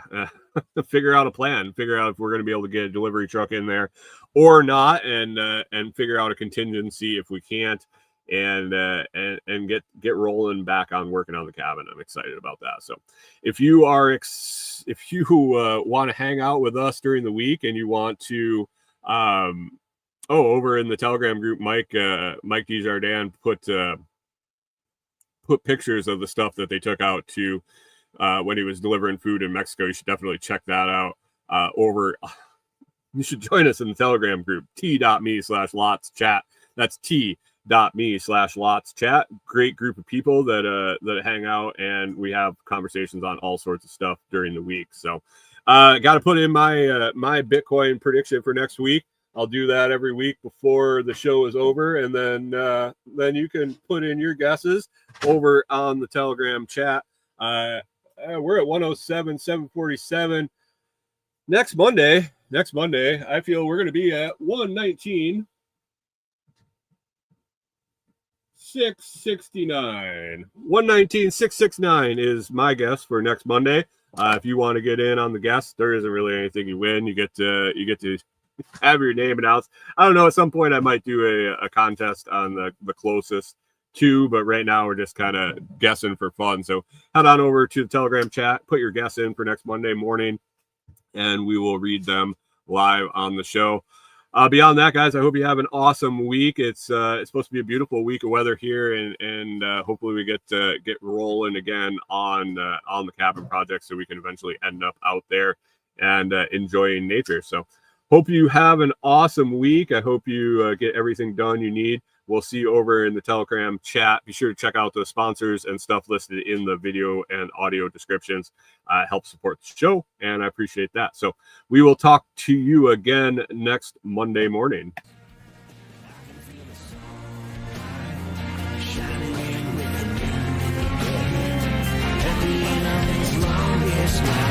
Speaker 2: figure out a plan, figure out if we're going to be able to get a delivery truck in there or not, and figure out a contingency if we can't, and get rolling back on working on the cabin. I'm excited about that. So if you are if you want to hang out with us during the week, and you want to over in the Telegram group, Mike Desjardins put pictures of the stuff that they took out to when he was delivering food in Mexico. You should definitely check that out. You should join us in the Telegram group, t.me/LotsChat. That's t.me/LotsChat. Great group of people that hang out, and we have conversations on all sorts of stuff during the week. So got to put in my my Bitcoin prediction for next week. I'll do that every week before the show is over, and then you can put in your guesses over on the Telegram chat. We're at 107,747. Next Monday, I feel we're going to be at 119,669. 119,669 is my guess for next Monday. If you want to get in on the guess, there isn't really anything you win. You get to have your name announced. I don't know. At some point, I might do a contest on the closest two, but right now we're just kind of guessing for fun. So head on over to the Telegram chat, put your guess in for next Monday morning, and we will read them live on the show. Beyond that, guys, I hope you have an awesome week. It's supposed to be a beautiful week of weather here, and hopefully we get rolling again on the cabin project, so we can eventually end up out there and enjoying nature. So hope you have an awesome week. I hope you get everything done you need. We'll see you over in the Telegram chat. Be sure to check out the sponsors and stuff listed in the video and audio descriptions. Help support the show, and I appreciate that. So we will talk to you again next Monday morning.
Speaker 1: At the end of this longest ride.